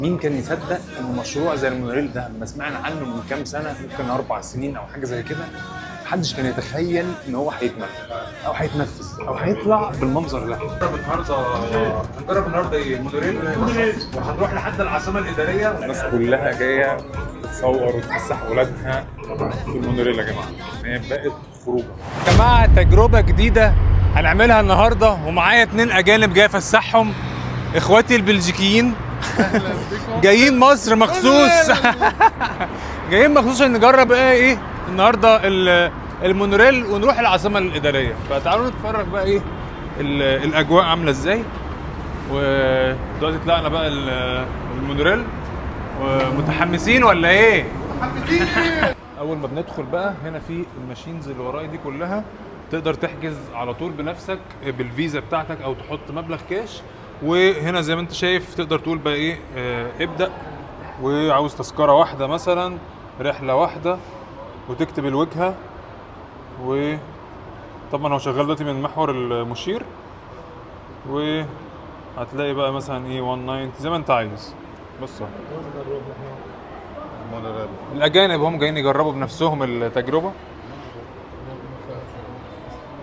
مين كان يصدق ان مشروع زي المونوريل ده لما سمعنا عنه من كام سنه، ممكن 4 سنين او حاجه زي كده، محدش كان يتخيل ان هو هيكمل او هيتنفذ او هيطلع بالمنظر ده. هنجرب النهارده المونوريل وهنروح لحد العاصمه الاداريه، والناس كلها جايه تتصور وتفسح ولادها في المونوريل يا جماعه. هي بقت خروجه يا جماعه، تجربه جديده هنعملها النهارده، ومعايا 2 اجانب جاي افسحهم، اخواتي البلجيكيين جايين مصر مخصوص. جايين مخصوص عشان نجرب ايه النهارده المونوريل ونروح العاصمه الاداريه. فتعالوا نتفرج بقى ايه الاجواء عامله ازاي. ودلوقتي طلعنا بقى المونوريل، ومتحمسين ولا ايه؟ متحمسين. اول ما بندخل بقى هنا في الماشينز اللي ورايا دي كلها، تقدر تحجز على طول بنفسك بالفيزا بتاعتك او تحط مبلغ كاش. وهنا زي ما انت شايف تقدر تقول بقى ايه ابدأ، وعاوز تذكرة واحدة مثلا، رحلة واحدة، وتكتب الوجهة. وطبعا هو شغال دلوقتي من محور المشير، وهتلاقي بقى مثلا ايه 190 زي ما انت عايز. بص الاجانب هم جايين يجربوا بنفسهم التجربة.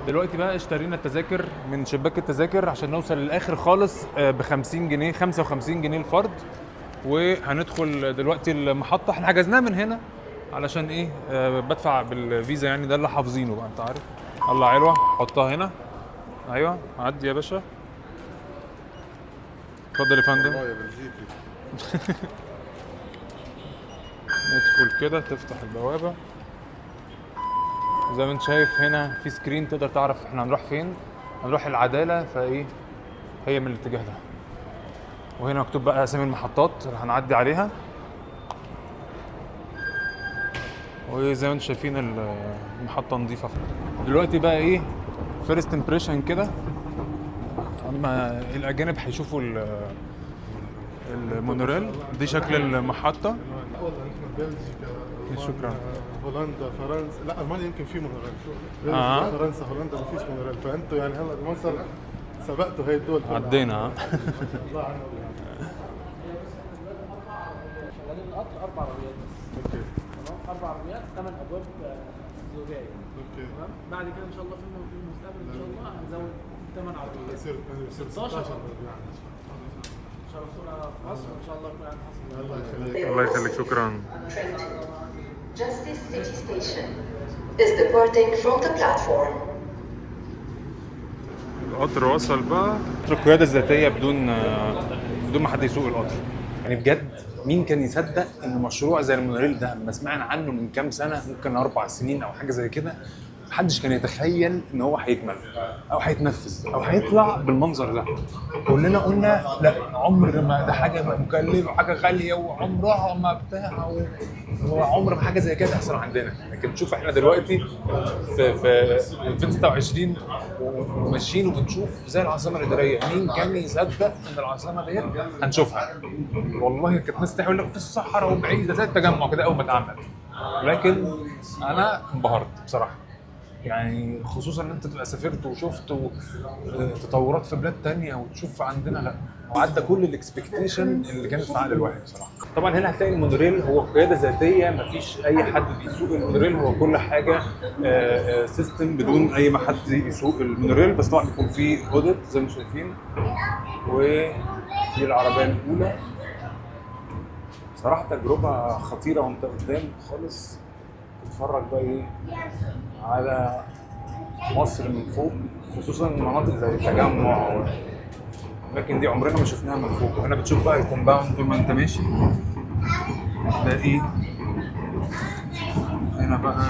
دلوقتي بقى اشترينا التذاكر من شباك التذاكر عشان نوصل للاخر خالص ب 50 جنيه 55 جنيه الفرد. وهندخل دلوقتي المحطه، احنا حجزناها من هنا علشان ايه بدفع بالفيزا، يعني ده اللي حافظينه بقى انت عارف. الله علوه، حطها هنا. ايوه عدي يا باشا، اتفضل يا فندم. والله يا بلجيكي. ندخل كده، تفتح البوابه زي ما انت شايف. هنا في سكرين تقدر تعرف احنا هنروح فين. هنروح العدالة، فايه هي من الاتجاه ده. وهنا مكتوب بقى اسامي المحطات اللي هنعدي عليها. وزي ما انتم شايفين المحطة نظيفة. دلوقتي بقى ايه فيرست امبريشن كده، اما الاجانب هيشوفوا المونوريل. دي شكل المحطة. والله نحن بلجيكا، شكرا. هولندا، فرنسا، لا المانيا يمكن في مونوريل. بلجيكا، فرنسا، هولندا ما فيش مونوريل، فانتوا يعني هلا مصر سبقتوا هي الدول كلها. عدينا الله عنهم. شغالين القطر 4 عربيات بس. اوكي. تمام، 4 عربيات 8 ابواب زجاجيه. اوكي. تمام، بعد كده ان شاء الله في المستقبل ان شاء الله هنزود 8 عربيات. يصير 16 يعني. شرفتونا في مصر وان شاء الله يكون عندنا حصل. الله يخليك. الله يخليك، شكرا. Justice City Station is departing from the platform. القطر وصل بقى. القيادة الذاتية بدون ما حد يسوق القطر. يعني بجد مين كان يصدق ان مشروع زي المونوريل ده لما سمعنا عنه من كام سنة، ممكن 4 سنين او حاجة زي كده، محدش كان يتخيل ان هو هيكمل او هيتنفذ او هيطلع بالمنظر ده. كلنا قلنا لا، عمر ما ده حاجه مكلفه وحاجه غاليه وعمرها ما بتاع وعمر ما حاجه زي كده تحصل عندنا. لكن تشوف احنا دلوقتي في 2026 وماشيين وبنشوف زي العاصمه الاداريه. مين كان يصدق ان العاصمه ديت هنشوفها؟ والله كانت ناس تقول لك في الصحراء وبعيده زي التجمع كده اول ما اتعمل. لكن انا انبهرت بصراحه، يعني خصوصا ان انت تبقى سافرت وشفت تطورات في بلاد تانية وتشوف عندنا لا، وعدى كل الاكسبكتيشن اللي كانت في عقل الواحد بصراحه. طبعا هنا هتلاقي المونوريل هو قياده ذاتيه، مفيش اي حد بيسوق المونوريل، هو كل حاجه سيستم بدون اي ما حد يسوق المونوريل. بس طبعا بيكون في اوديت زي ما انتم شايفين. ودي العربيه الاولى. صراحه تجربه خطيره وانت قدام خالص تتفرج بقى ايه على مصر من فوق، خصوصا مناطق زي التجمع لكن دي عمرنا ما شفناها من فوق. وهنا بتشوف بقى الكومباوند طول ما انت ماشي. ده ايه هنا بقى؟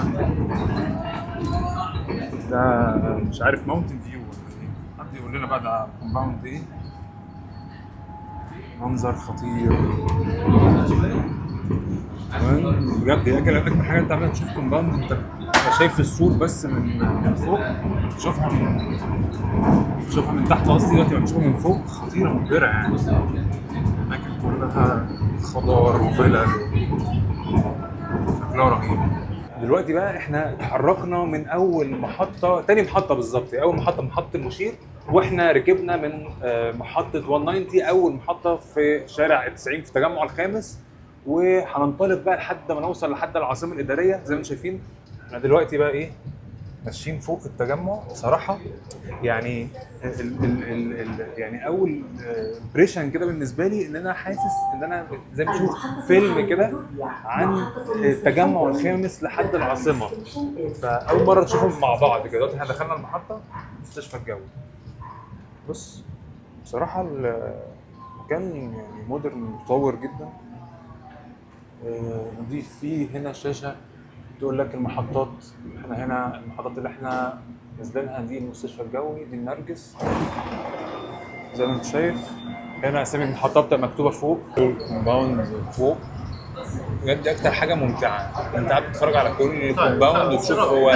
ده مش عارف ماونتن فيو ولا ايه، حد يقول لنا بقى ده كومباوند ايه. منظر خطير بجد. هي اجمل حاجه انت عمال تشوف كومباوند، انت شايف السور بس من فوق، تشوفها من تحت. قصدي دلوقتي بنشوفها من فوق، خطيره مبهره يعني. اماكن كلها خضار وفلل، شكلها رهيب. دلوقتي بقى احنا اتحركنا من اول محطه، تاني محطه بالظبط، اول محطه المشير، واحنا ركبنا من محطه 190 اول محطه في شارع 90 في التجمع الخامس، وهننطلق بقى لحد ما نوصل لحد العاصمه الاداريه. زي ما انتم شايفين احنا دلوقتي بقى ايه ماشيين فوق التجمع. بصراحه يعني يعني اول امبريشن كده بالنسبه لي ان انا حاسس ان انا زي ما بشوف فيلم كده عن التجمع الخامس لحد العاصمه. فاول مره نشوفهم مع بعض كده. دلوقتي احنا دخلنا المحطه مستشفى الجوي. بص بصراحه المكان يعني مودرن متطور جدا، نضيف. فيه هنا شاشه تقول لك المحطات. احنا هنا المحطات اللي احنا نازلينها دي المستشفى الجوي، دي النرجس زي ما انت شايف. هنا اسامي المحطات بتبقى مكتوبه فوق، الكومباوند فوق. بجد دي اكتر حاجه ممتعه، انت قاعد بتتفرج على كل كومباوند وتشوف هو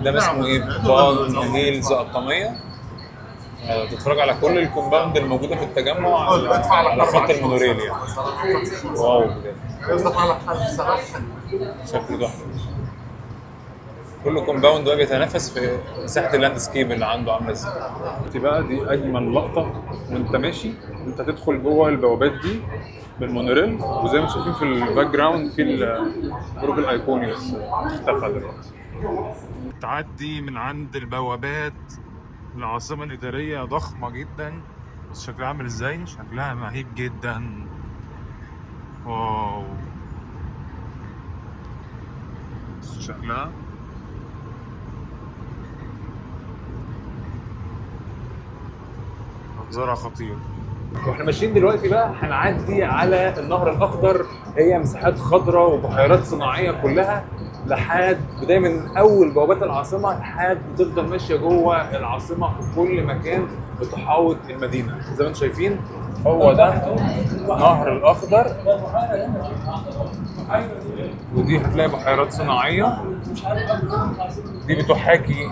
ده اسمه ايه، بان هيلز الطميه. تتفرج على كل الكومباوند الموجوده في التجمع على خط المونوريل يعني. واو بجد شكله تحفه. كل كومباوند بقى بيتنافس في مساحه اللاندسكيب اللي عنده عامله ازاي. دي بقى دي اجمل لقطه وانت ماشي، انت تدخل جوه البوابات دي بالمونوريل، وزي ما شايفين في الباك جراوند في البرج الايقوني بس اختفى دلوقتي. تعدي من عند البوابات العاصمه الاداريه ضخمه جدا، بس شكلها عامل ازاي؟ شكلها مهيب جدا. واو شكلها منظرها خطير. واحنا ماشيين دلوقتي بقى هنعدي على النهر الاخضر، هي مساحات خضراء وبحيرات صناعيه كلها، لحد بدايه من اول بوابات العاصمه لحد بتفضل ماشيه جوه العاصمه في كل مكان بتحاوط المدينه. زي ما انتم شايفين هو ده النهر الاخضر، ودي هتلاقي بحيرات صناعيه دي بتحاكي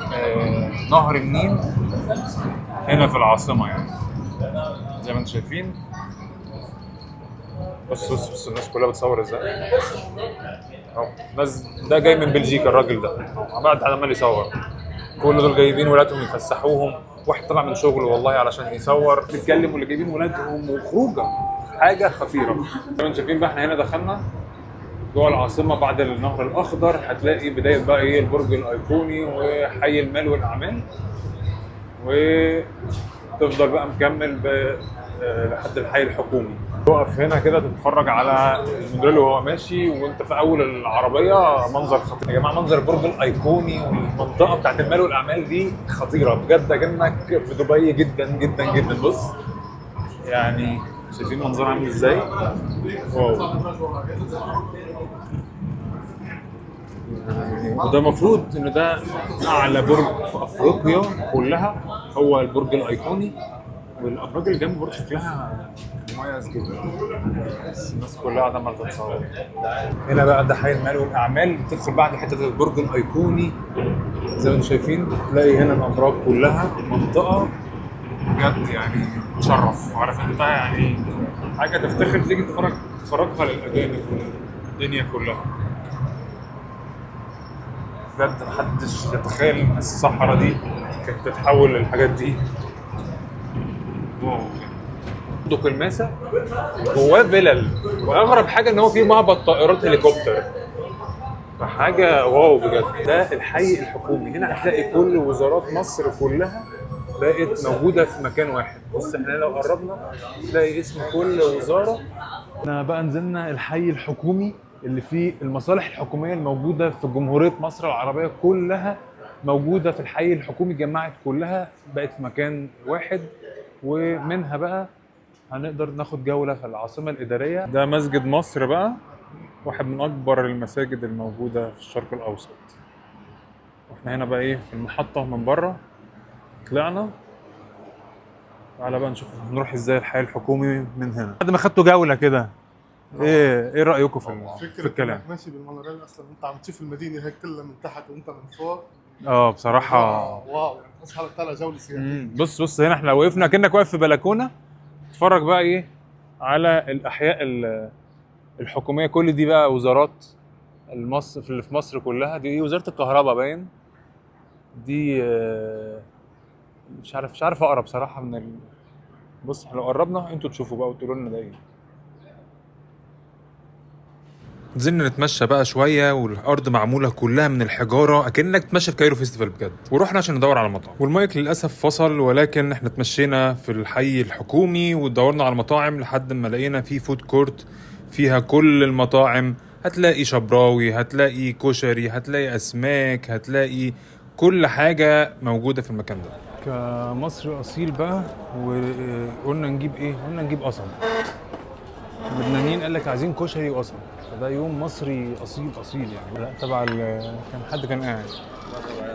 نهر النيل هنا في العاصمه يعني زي ما انتم شايفين. بص الناس كلها بتصور ازاي اهو. الناس ده جاي من بلجيكا، الراجل ده بعد عمال يصور. كل دول جايبين ولادهم يفسحوهم، واحد طلع من شغله والله علشان يصور. بيتكلم واللي جايبين ولادهم وخروجه حاجه خطيره. زي ما انتم شايفين بقى احنا هنا دخلنا جوه العاصمه بعد النهر الاخضر. هتلاقي بدايه بقى ايه البرج الايقوني وحي المال والاعمال، وتفضل بقى مكمل لحد الحي الحكومي. تقف هنا كده تتفرج على المونوريل وهو ماشي وانت في اول العربيه. منظر خطير يا جماعه، منظر البرج الايقوني والمنطقه بتاعت المال والاعمال دي خطيره بجد، كأنك في دبي جدا جدا جدا. بص يعني شايفين منظرها عامل ازاي؟ واو. وده المفروض ان ده اعلى برج في افريقيا كلها، هو البرج الايقوني. والابراج اللي جنبه برضه شكلها مميز جدا، بس الناس كلها قاعده عماله تتصور. هنا بقى ده حي المال والاعمال. بتدخل بعد حته البرج الايقوني زي ما انتم شايفين، تلاقي هنا الابراج كلها منطقه بجد يعني تشرف. عارف انت يعني حاجه تفتخر تيجي تتفرجها للاجانب والدنيا كلها. بجد محدش يتخيل ان الصحراء دي كانت تتحول للحاجات دي. واو. فندق الماسة جواه فيلل، واغرب حاجه ان هو فيه معبد طائرات هليكوبتر، فحاجه واو بجد. ده الحي الحكومي. هنا هتلاقي كل وزارات مصر كلها بقت موجوده في مكان واحد. بص احنا لو قربنا تلاقي اسم كل وزاره. احنا بقى نزلنا الحي الحكومي اللي فيه المصالح الحكوميه الموجوده في جمهوريه مصر العربيه كلها موجوده في الحي الحكومي، جمعت كلها بقت في مكان واحد. ومنها بقى هنقدر ناخد جوله في العاصمه الاداريه. ده مسجد مصر بقى، واحد من اكبر المساجد الموجوده في الشرق الاوسط. واحنا هنا بقى ايه في المحطه من بره طلعنا. تعالى بقى نشوف نروح ازاي الحي الحكومي من هنا. بعد ما خدتوا جوله كده ايه رايكم في الكلام؟ ماشي بالمونوريل اصلا انت عم تشوف المدينه هيك كلها من تحت وانت من فوق. بصراحه واو يعني تحس حالك طالع جوله سياحيه. بص هنا احنا وقفنا كأنك واقف في بلكونه تتفرج بقى ايه على الاحياء الحكوميه. كل دي بقى وزارات المصر اللي في مصر كلها. دي وزاره الكهرباء باين، دي مش عارف اقرا بصراحه من بص احنا لو قربنا انتوا تشوفوا بقى وتقولوا لنا ده ايه. نزلنا نتمشى بقى شويه والارض معموله كلها من الحجاره اكنك تمشي في كايرو فيستيفال بجد، ورحنا عشان ندور على مطعم والمايك للاسف فصل، ولكن احنا اتمشينا في الحي الحكومي ودورنا على المطاعم لحد ما لقينا في فود كورت فيها كل المطاعم. هتلاقي شبراوي، هتلاقي كشري، هتلاقي اسماك، هتلاقي كل حاجه موجوده في المكان ده. كمصري اصيل بقى وقلنا نجيب ايه؟ قلنا نجيب قصب. اللبنانيين قال لك عايزين كشري وقصب، فده يوم مصري اصيل يعني. لا تبع كان حد كان قاعد.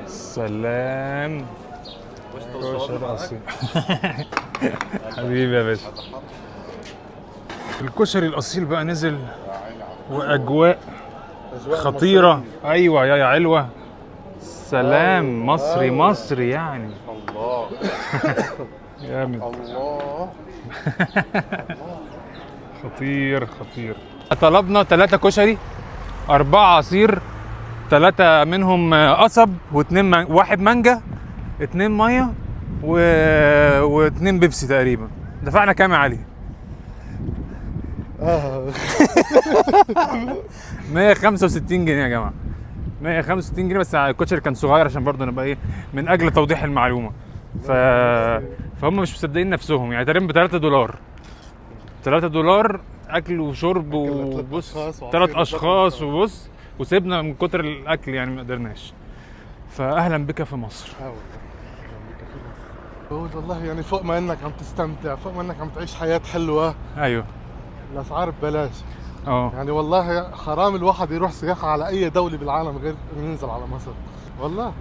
سلام كشري اصيل. حبيبي يا باشا. الكشري الاصيل بقى نزل واجواء خطيره. ايوه يا علوه. سلام مصري يعني. الله جامد. الله خطير. طلبنا 3 كشري 4 عصير، 3 منهم قصب واحد مانجا، 2 ميه و2 بيبسي تقريبا. دفعنا كام يا علي؟ 165 جنيه يا جماعه. 165 جنيه بس. الكشري كان صغير عشان برضه نبقى ايه، من اجل توضيح المعلومه. فهم مش مصدقين نفسهم يعني. تقريبا ب $3 اكل وشرب وبص 3 اشخاص وبص، وسيبنا من كتر الاكل يعني ما قدرناش. فاهلا بك في مصر. والله يعني فوق ما انك عم تستمتع، فوق ما انك عم تعيش حياة حلوة، ايوه الاسعار ببلاش. اه يعني والله حرام الواحد يروح سياحة على اي دولة بالعالم غير انه ينزل على مصر والله.